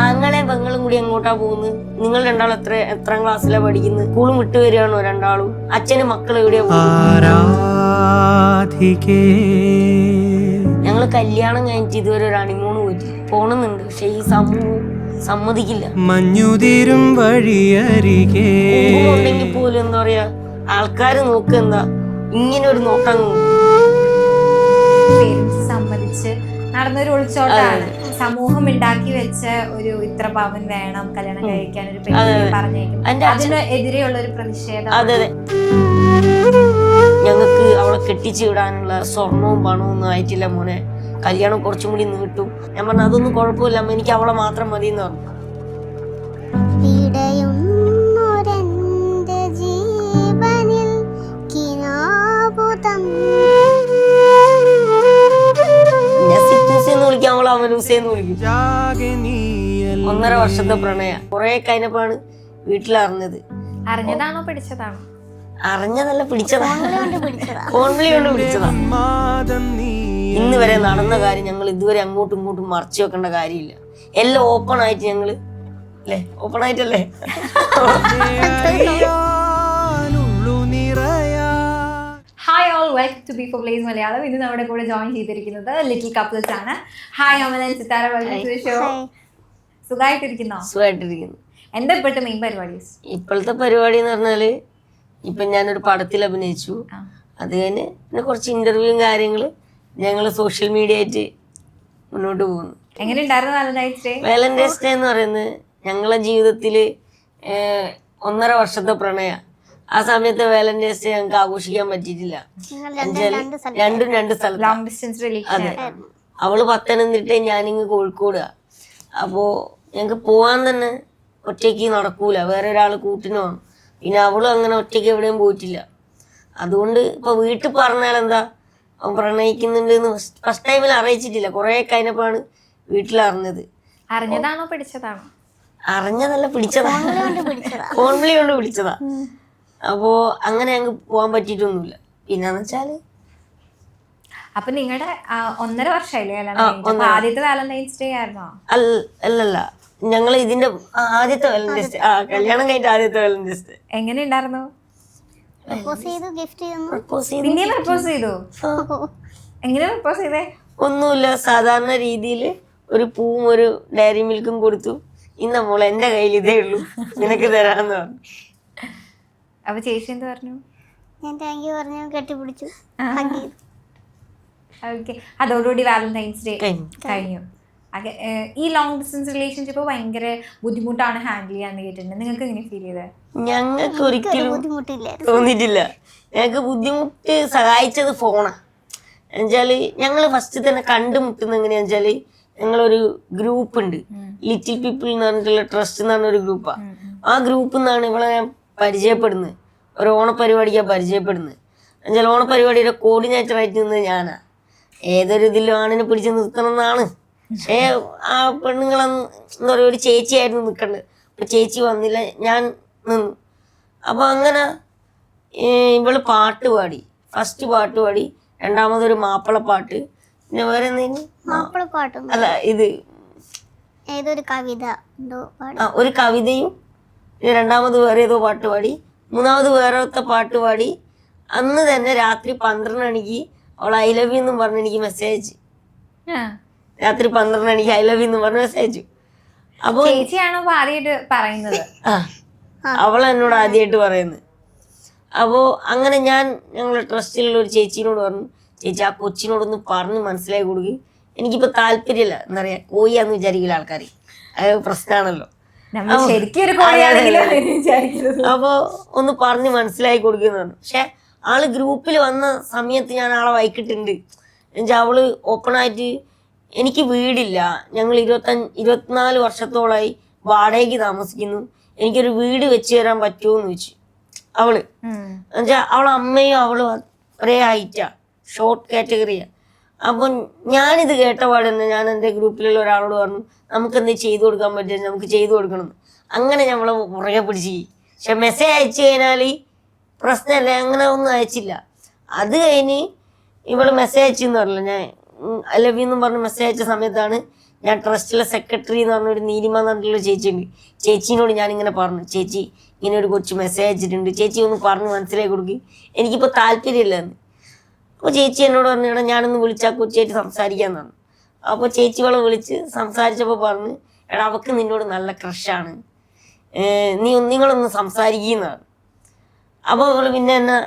ആങ്ങളെ പെങ്ങളും കൂടി എങ്ങോട്ടാ പോകുന്നത്? നിങ്ങൾ രണ്ടാളും എത്രാം ക്ലാസ്സിലാ പഠിക്കുന്നത്? സ്കൂളും വിട്ടു വരികയാണോ രണ്ടാളും? അച്ഛനും മക്കളും എവിടെയാ പോകുന്നത്? ഞങ്ങള് കല്യാണം കഴിഞ്ഞിട്ട് ഇതുവരെ ഒരു ഹണിമൂൺ പോയിട്ടില്ല. പോണമെന്നുണ്ട്, പക്ഷെ ഈ സമൂഹം സമ്മതിക്കില്ല. മഞ്ഞുതീരും വഴിയരികെ ഉണ്ടെങ്കിൽ പോലും എന്താ പറയാ, ആൾക്കാര് നോക്കുക എന്താ ഇങ്ങനെ ഒരു നോട്ടം. പേരൻസ് സമ്മതിച്ച് നടന്നൊരു ഒളിച്ചോട്ടാണ്. സമൂഹം ഉണ്ടാക്കി വെച്ച ഒരു ഇത്ര പവൻ വേണം കല്യാണം കഴിക്കാൻ ഒരു പെണ്ണിനെ പറഞ്ഞേക്കും, അതിന് എതിരെയുള്ള ഒരു പ്രതിഷേധം. അതെ, ഞങ്ങൾക്ക് അവളെ കെട്ടിച്ചു വിടാനുള്ള സ്വർണവും പണവും ഒന്നും ആയിട്ടില്ല മോനെ, കല്യാണം കുറച്ചും കൂടി നീട്ടും. ഞാൻ പറഞ്ഞു അതൊന്നും കുഴപ്പമില്ല അമ്മ, എനിക്ക് അവളെ മാത്രം മതി എന്ന് പറഞ്ഞു. വിളിക്കാൻ അവൻ ഹുസൈന്ന് വിളിക്കും. 1.5 വർഷത്തെ പ്രണയ കുറെ കഴിഞ്ഞപ്പോഴാണ് വീട്ടിലറിഞ്ഞത്. അറിഞ്ഞതാണോ പിടിച്ചതാണോ? അറിഞ്ഞതല്ല, പിടിച്ചതാ. ഫോൺവിളി കൊണ്ട് പിടിച്ചതാ. ഇന്ന് വരെ നടന്ന കാര്യം ഞങ്ങൾ ഇതുവരെ അങ്ങോട്ടും ഇങ്ങോട്ടും മറച്ചു വെക്കേണ്ട കാര്യമില്ല. എല്ലാം ഓപ്പൺ ആയിട്ട് ഞങ്ങള് അല്ലേ, ഓപ്പൺ ആയിട്ടല്ലേ. Hi all, welcome to B for place Malayalam. ഇന്ന് നമ്മുടെ കൂടെ ജോയിൻ ചെയ്തിരിക്കുന്നത് ലിറ്റിൽ കപ്പിൾസ് ആണ്. Hi Amala and Sithara, welcome to the show. സുഖമായിട്ടിരിക്കുന്നോ? സുഖമായിട്ടിരിക്കുന്നു. എന്താ ഇപ്പോഴത്തെ മെയിൻ പരിപാടി? ഇപ്പോഴത്തെ പരിപാടി എന്ന് പറഞ്ഞാല് ഇപ്പൊ ഞാനൊരു പടത്തിൽ അഭിനയിച്ചു. അത് കഴിഞ്ഞ് പിന്നെ കുറച്ച് ഇന്റർവ്യൂവും കാര്യങ്ങള് ഞങ്ങള് സോഷ്യൽ മീഡിയ ആയിട്ട് മുന്നോട്ട് പോകുന്നു. എങ്ങനെ ഉണ്ടായിരുന്നു വാലന്റൈൻസ് ഡേ? വാലന്റൈൻസ് ഡേ എന്ന് പറയുന്നത് ഞങ്ങളെ ജീവിതത്തില് 1.5 വർഷത്തെ പ്രണയ. ആ സമയത്ത് വാലന്റൈൻസ് ഡേ ഞങ്ങൾക്ക് ആഘോഷിക്കാൻ പറ്റിയിട്ടില്ല. രണ്ടും രണ്ട് സ്ഥലത്ത്. Long distance relation. അതെ, അവള് പത്തനംതിട്ട, ഞാനിങ്ങ് കോഴിക്കോട്. അപ്പോ ഞങ്ങക്ക് പോവാൻ തന്നെ ഒറ്റയ്ക്ക് നടക്കൂല, വേറെ ഒരാൾ കൂട്ടിന് വേണം. പിന്നെ അവളും അങ്ങനെ ഒറ്റയ്ക്ക് എവിടെയും പോയിട്ടില്ല. അതുകൊണ്ട് ഇപ്പൊ വീട്ടിൽ പറഞ്ഞാൽ എന്താ അവൻ പ്രണയിക്കുന്നുണ്ട് എന്ന് ഫസ്റ്റ് ടൈമിൽ അറിയിച്ചിട്ടില്ല. കുറെ കഴിഞ്ഞപ്പോഴാണ് വീട്ടിലറിഞ്ഞത്. അറിഞ്ഞതാണോ പിടിച്ചതാണോ? അറിഞ്ഞതല്ല, പിടിച്ചതാ. ഫോൺവിളി കൊണ്ട് പിടിച്ചതാ. അപ്പോ അങ്ങനെ ഞങ്ങക്ക് പോവാൻ പറ്റിയിട്ടൊന്നുമില്ല. പിന്നെന്ന് വെച്ചാല് അപ്പൊ നിങ്ങളുടെ 1.5 വർഷമായില്ലേ ആദ്യത്തെ വാലന്റൈൻസ് ഡേ ആയിരുന്നോ? അല്ലല്ല, ഞങ്ങള് ഇതിന്റെ ആദ്യത്തെ വാലന്റൈൻസ് ഡേ, കല്യാണം കഴിഞ്ഞ ആദ്യത്തെ വാലന്റൈൻസ് ഡേ. എങ്ങനെ ഉണ്ടായിരുന്നു? പിന്നെ പ്രപ്പോസ് ചെയ്തു? എങ്ങനെ പ്രപ്പോസ് ചെയ്തേ? ഒന്നുമില്ല, സാധാരണ രീതിയിൽ ഒരു പൂവും ഒരു ഡയറി മിൽക്കും കൊടുത്തു. ഇന്ന മോളെ എന്റെ കയ്യിൽ ഇതേ ഉള്ളൂ, നിനക്ക് തരാന്ന് പറഞ്ഞു. അപ്പൊ ചേച്ചി എന്ത് പറഞ്ഞു? ഞാൻ താങ്ക് യു പറഞ്ഞു, കെട്ടിപ്പിടിച്ചു. ഓക്കെ, അതോടുകൂടി വാലന്റൈൻസ് ഡേ കഴിഞ്ഞു. ഈ ലോങ് ഡിസ്റ്റൻസ് റിലേഷൻഷിപ്പ് ഭയങ്കര ബുദ്ധിമുട്ടാണ് ഹാൻഡിൽ ചെയ്യാന്ന് കേട്ടിട്ടുണ്ട്. നിങ്ങൾക്ക് എങ്ങനെ ഫീൽ ചെയ്തത്? ഞങ്ങൾക്ക് ഒരിക്കലും തോന്നിയിട്ടില്ല. ഞങ്ങൾക്ക് ബുദ്ധിമുട്ട് സഹായിച്ചത് ഫോണാ. എന്നുവെച്ചാല് ഞങ്ങള് ഫസ്റ്റ് തന്നെ കണ്ടുമുട്ടുന്നത് എങ്ങനെയാന്ന് വെച്ചാല് ഞങ്ങളൊരു ഗ്രൂപ്പ് ഉണ്ട്, ലിറ്റിൽ പീപ്പിൾ എന്ന് പറഞ്ഞിട്ടുള്ള ട്രസ്റ്റ് എന്ന് പറഞ്ഞൊരു ഗ്രൂപ്പാ. ആ ഗ്രൂപ്പിൽ നിന്നാണ് ഇവളെ ഞാൻ പരിചയപ്പെടുന്നത്. ഒരു ഓണപരിപാടിക്കാണ് പരിചയപ്പെടുന്നത്. എന്നുവെച്ചാൽ ഓണപരിപാടിയുടെ കോർഡിനേറ്റർ ആയിട്ട് നിന്നത് ഞാനാ. ഏതൊരു ഇതിലും ആണിനെ പിടിച്ച് നിർത്തണം എന്നാണ്. പക്ഷേ ആ പെണ്ണുങ്ങളെന്ന് എന്താ പറയുക, ഒരു ചേച്ചിയായിരുന്നു നിൽക്കേണ്ടത്. അപ്പൊ ചേച്ചി വന്നില്ല, ഞാൻ നിന്നു. അപ്പൊ അങ്ങനെ ഇവള് പാട്ട് പാടി. ഫസ്റ്റ് പാട്ട് പാടി, രണ്ടാമതൊരു മാപ്പിളപ്പാട്ട്, പിന്നെ വേറെ എന്തെങ്കിലും അല്ല, ഇത് ഏതൊരു കവിത, ഒരു കവിതയും, രണ്ടാമത് വേറെ ഏതോ പാട്ട് പാടി, മൂന്നാമത് വേറത്തെ പാട്ട് പാടി. അന്ന് തന്നെ രാത്രി 12 മണിക്ക് അവൾ ഐ ലവ് യു എന്നും പറഞ്ഞ് എനിക്ക് മെസ്സേജ്. രാത്രി 12 മണിക്ക് ഐ ലവ് യു എന്ന് പറഞ്ഞ് മെസ്സേജ്. അപ്പൊ ചേച്ചിയാണോ ആദ്യമായിട്ട് പറയുന്നത്? അവൾ എന്നോട് ആദ്യമായിട്ട് പറയുന്നത്. അപ്പോ അങ്ങനെ ഞങ്ങളുടെ ട്രസ്റ്റിലുള്ള ഒരു ചേച്ചിനോട് പറഞ്ഞു, ചേച്ചി ആ കൊച്ചിനോടൊന്ന് പറഞ്ഞ് മനസ്സിലാക്കി കൊടുക്കുക, എനിക്കിപ്പോ താല്പര്യമില്ല, എന്താ പറയാ കോയാന്ന് വിചാരിക്കില്ല ആൾക്കാർ, അത് പ്രശ്നമാണല്ലോ. അപ്പൊ ഒന്ന് പറഞ്ഞ് മനസ്സിലാക്കി കൊടുക്കുന്ന പറഞ്ഞു. പക്ഷെ ആള് ഗ്രൂപ്പിൽ വന്ന സമയത്ത് ഞാൻ ആളെ വൈകിട്ടുണ്ട്. എന്നുവെച്ചാൽ അവള് ഓപ്പണായിട്ട് എനിക്ക് വീടില്ല, ഞങ്ങൾ 24 വർഷത്തോളമായി വാടകയ്ക്ക് താമസിക്കുന്നു, എനിക്കൊരു വീട് വെച്ച് തരാൻ പറ്റുമോ എന്ന് ചോദിച്ചു അവള്. എന്നുവെച്ചാൽ അവളെ അമ്മയും അവള് ഒരേ ഹൈറ്റാ, ഷോർട്ട് കാറ്റഗറിയാ. അപ്പം ഞാനിത് കേട്ട പാടെ തന്നെ ഞാൻ എൻ്റെ ഗ്രൂപ്പിലുള്ള ഒരാളോട് പറഞ്ഞു, നമുക്ക് എന്തെങ്കിലും ചെയ്തു കൊടുക്കാൻ പറ്റും, നമുക്ക് ചെയ്തു കൊടുക്കണം. അങ്ങനെ ഞമ്മളെ പുറകെ പിടിച്ച്. പക്ഷെ മെസ്സേജ് അയച്ചു കഴിഞ്ഞാൽ പ്രശ്നമല്ല, അങ്ങനെ ഒന്നും അയച്ചില്ല. അത് കഴിഞ്ഞ് ഇവള് മെസ്സേജ് അയച്ചെന്ന് പറഞ്ഞില്ല, ഞാൻ ഐ ലവ് യു എന്നും പറഞ്ഞ് മെസ്സേജ് അയച്ച സമയത്താണ് ഞാൻ ട്രസ്റ്റിലെ സെക്രട്ടറി എന്ന് പറഞ്ഞൊരു നീലിമ എന്ന് പറഞ്ഞിട്ടുള്ള ചേച്ചിയുണ്ട്. ചേച്ചീനോട് ഞാനിങ്ങനെ പറഞ്ഞു, ചേച്ചി ഇങ്ങനെ ഒരു കൊച്ചു മെസ്സേജ് അയച്ചിട്ടുണ്ട്, ചേച്ചി ഒന്ന് പറഞ്ഞ് മനസ്സിലാക്കി കൊടുക്കുക, എനിക്കിപ്പോൾ താല്പര്യമില്ലെന്ന്. അപ്പോൾ ചേച്ചി എന്നോട് പറഞ്ഞു, ഞാനൊന്ന് വിളിച്ചാൽ കൊച്ചിയായിട്ട് സംസാരിക്കാമെന്ന് പറഞ്ഞു. അപ്പോൾ ചേച്ചികളെ വിളിച്ച് സംസാരിച്ചപ്പോൾ പറഞ്ഞു, എടാ അവൾക്ക് നിന്നോട് നല്ല ക്രഷാണ്, നിങ്ങളൊന്ന് സംസാരിക്കുന്നതാണ്. അപ്പോൾ അവൾ പിന്നെ എന്നാ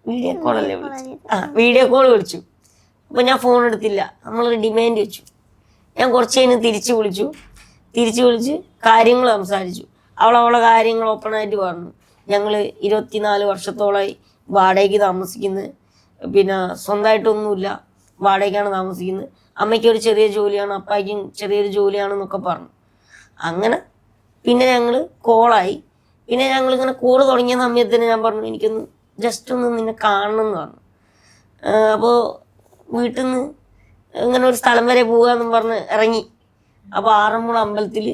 വീഡിയോ കോളല്ലേ വിളിച്ചു, വീഡിയോ കോൾ വിളിച്ചു. അപ്പോൾ ഞാൻ ഫോൺ എടുത്തില്ല, നമ്മളൊരു ഡിമാൻഡ് വെച്ചു. ഞാൻ കുറച്ച് കഴിഞ്ഞ് തിരിച്ച് വിളിച്ച് കാര്യങ്ങൾ സംസാരിച്ചു. അവളെ കാര്യങ്ങൾ ഓപ്പണായിട്ട് പറഞ്ഞു. ഞങ്ങൾ 24 വർഷത്തോളമായി വാടകയ്ക്ക് താമസിക്കുന്നത്, പിന്നെ സ്വന്തമായിട്ടൊന്നുമില്ല, വാടകയ്ക്കാണ് താമസിക്കുന്നത്. അമ്മയ്ക്കൊരു ചെറിയ ജോലിയാണ്, അപ്പായ്ക്കും ചെറിയൊരു ജോലിയാണെന്നൊക്കെ പറഞ്ഞു. അങ്ങനെ പിന്നെ ഞങ്ങൾ കോളായി. പിന്നെ ഞങ്ങളിങ്ങനെ കോള് തുടങ്ങിയ സമയത്തിന് ഞാൻ പറഞ്ഞു, എനിക്കൊന്ന് ജസ്റ്റ് ഒന്ന് നിന്നെ കാണണം എന്ന് പറഞ്ഞു. അപ്പോൾ വീട്ടിൽ നിന്ന് ഇങ്ങനെ ഒരു സ്ഥലം വരെ പോകാമെന്നും പറഞ്ഞ് ഇറങ്ങി. അപ്പോൾ ആറന്മുള അമ്പലത്തിൽ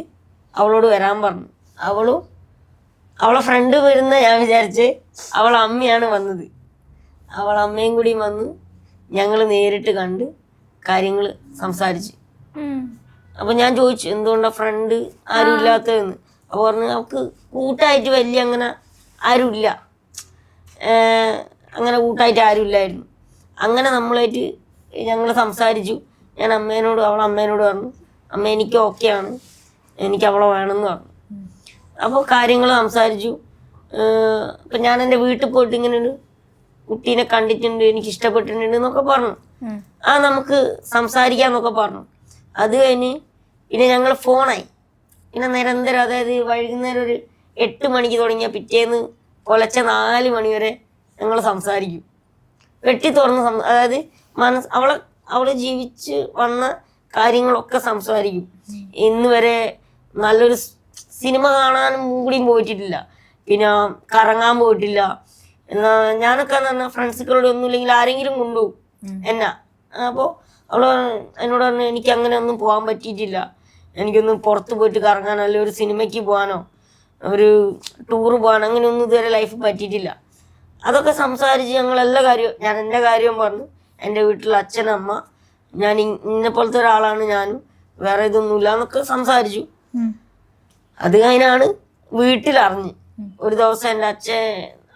അവളോട് വരാൻ പറഞ്ഞു. അവളെ ഫ്രണ്ട് വരുന്ന ഞാൻ വിചാരിച്ച് അവളെ അമ്മയാണ് വന്നത്. അവളെ അമ്മയും കൂടി വന്ന് ഞങ്ങൾ നേരിട്ട് കണ്ട് കാര്യങ്ങൾ സംസാരിച്ച്. അപ്പോൾ ഞാൻ ചോദിച്ചു, എന്തുകൊണ്ടാണ് ഫ്രണ്ട് ആരും ഇല്ലാത്തതെന്ന്. അപ്പോൾ പറഞ്ഞു, അവൾക്ക് കൂട്ടായിട്ട് വലിയ അങ്ങനെ ആരുമില്ല, അങ്ങനെ കൂട്ടായിട്ട് ആരും ഇല്ലായിരുന്നു. അങ്ങനെ നമ്മളായിട്ട് ഞങ്ങൾ സംസാരിച്ചു. ഞാൻ അവളെ അമ്മേനോട് പറഞ്ഞു, അമ്മ എനിക്ക് ഓക്കെയാണ്, എനിക്ക് അവളെ വേണമെന്ന് പറഞ്ഞു. അപ്പോൾ കാര്യങ്ങൾ സംസാരിച്ചു. അപ്പം ഞാൻ എൻ്റെ വീട്ടിൽ പോയിട്ട് ഇങ്ങനെ ഒരു കുട്ടീനെ കണ്ടിട്ടുണ്ട്, എനിക്ക് ഇഷ്ടപ്പെട്ടിട്ടുണ്ട് എന്നൊക്കെ പറഞ്ഞു. നമുക്ക് സംസാരിക്കാമെന്നൊക്കെ പറഞ്ഞു. അത് കഴിഞ്ഞ് പിന്നെ ഞങ്ങൾ ഫോണായി. പിന്നെ നിരന്തരം, അതായത് വൈകുന്നേരം ഒരു 8 മണിക്ക് തുടങ്ങിയ പിറ്റേന്ന് പുലർച്ചെ 4 മണി വരെ ഞങ്ങൾ സംസാരിക്കും. വെട്ടി തുറന്ന് അതായത് അവള് ജീവിച്ച് വന്ന കാര്യങ്ങളൊക്കെ സംസാരിക്കും. ഇന്ന് വരെ നല്ലൊരു സിനിമ കാണാനും കൂടിയും പോയിട്ടില്ല, പിന്നെ കറങ്ങാൻ പോയിട്ടില്ല. എന്നാ ഞാനൊക്കെ എന്ന് പറഞ്ഞാൽ ഫ്രണ്ട്സുകളോട് ഒന്നുമില്ലെങ്കിൽ ആരെങ്കിലും കൊണ്ടുപോകും എന്നാ. അപ്പോൾ അവള് എന്നോട് പറഞ്ഞു, എനിക്ക് അങ്ങനെ ഒന്നും പോകാൻ പറ്റിയിട്ടില്ല, എനിക്കൊന്നും പുറത്ത് പോയിട്ട് കറങ്ങാനോ അല്ലെങ്കിൽ ഒരു സിനിമയ്ക്ക് പോകാനോ ഒരു ടൂറ് പോകാനോ അങ്ങനെയൊന്നും ഇതുവരെ ലൈഫ് പറ്റിയിട്ടില്ല. അതൊക്കെ സംസാരിച്ച് ഞങ്ങൾ എല്ലാ കാര്യവും, ഞാൻ എൻ്റെ കാര്യവും പറഞ്ഞു, എൻ്റെ വീട്ടിൽ അച്ഛൻ അമ്മ, ഞാൻ ഇന്നെ പോലത്തെ ഒരാളാണ് ഞാനും, വേറെ ഇതൊന്നുമില്ല എന്നൊക്കെ സംസാരിച്ചു. അത് കഴിഞ്ഞാണ് വീട്ടിലറിഞ്ഞ്. ഒരു ദിവസം എൻ്റെ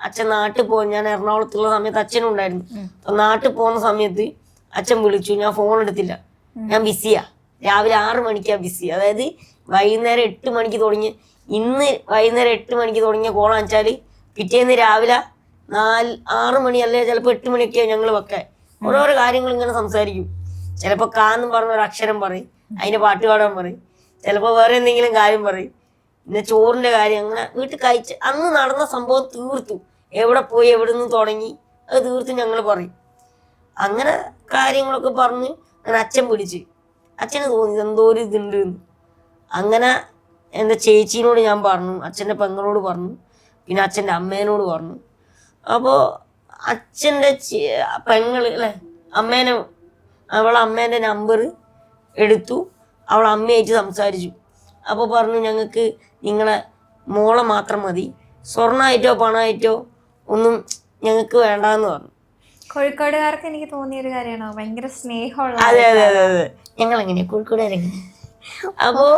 അച്ഛൻ നാട്ടിൽ പോകും. ഞാൻ എറണാകുളത്തുള്ള സമയത്ത് അച്ഛനും ഉണ്ടായിരുന്നു. അപ്പം നാട്ടിൽ പോകുന്ന സമയത്ത് അച്ഛൻ വിളിച്ചു, ഞാൻ ഫോൺ എടുത്തില്ല, ഞാൻ ബിസിയാ. രാവിലെ 6 മണിക്കാണ് ബിസി. അതായത് വൈകുന്നേരം 8 മണിക്ക് തുടങ്ങി, ഇന്ന് വൈകുന്നേരം 8 മണിക്ക് തുടങ്ങിയ കോളാന്ന് വെച്ചാൽ പിറ്റേന്ന് രാവിലെ 6 മണി അല്ലെ ചിലപ്പോൾ 8 മണിയൊക്കെയാണ് ഞങ്ങൾ വെക്കാൻ. ഓരോരോ കാര്യങ്ങൾ ഇങ്ങനെ സംസാരിക്കും. ചിലപ്പോൾ കാന്നും പറഞ്ഞ ഒരു അക്ഷരം പറയും, അതിൻ്റെ പാട്ട് പാടാൻ പറയും. ചിലപ്പോൾ വേറെ എന്തെങ്കിലും കാര്യം പറയും, പിന്നെ ചോറിൻ്റെ കാര്യം. അങ്ങനെ വീട്ടിൽ കഴിച്ച് അന്ന് നടന്ന സംഭവം തീർത്തു, എവിടെ പോയി എവിടെ നിന്ന് തുടങ്ങി അത് തീർത്ത് ഞങ്ങൾ പറയും. അങ്ങനെ കാര്യങ്ങളൊക്കെ പറഞ്ഞ് ഞാൻ അച്ഛൻ പിടിച്ച്, അച്ഛന് തോന്നി എന്തോ ഒരു ഇതുണ്ട് എന്ന്. അങ്ങനെ എൻ്റെ ചേച്ചീനോട് ഞാൻ പറഞ്ഞു, അച്ഛൻ്റെ പെങ്ങളോട് പറഞ്ഞു, പിന്നെ അച്ഛൻ്റെ അമ്മേനോട് പറഞ്ഞു. അപ്പോൾ അച്ഛൻ്റെ പെങ്ങൾ അല്ലേ അവളെ അമ്മേൻ്റെ നമ്പർ എടുത്തു, അവളെ അമ്മയായിട്ട് സംസാരിച്ചു. അപ്പോൾ പറഞ്ഞു, ഞങ്ങൾക്ക് നിങ്ങളെ മോളെ മാത്രം മതി, സ്വർണ്ണമായിട്ടോ പണമായിട്ടോ ഒന്നും ഞങ്ങൾക്ക് വേണ്ടാന്ന് പറഞ്ഞു. കോഴിക്കോടുകാർക്ക് എനിക്ക് തോന്നിയൊരു കാര്യമാണോ, ഭയങ്കര സ്നേഹമുള്ള. അതെ അതെ അതെ അതെ, ഞങ്ങളെങ്ങനെയാ കോഴിക്കോടുകാരെങ്ങനെ. അപ്പോൾ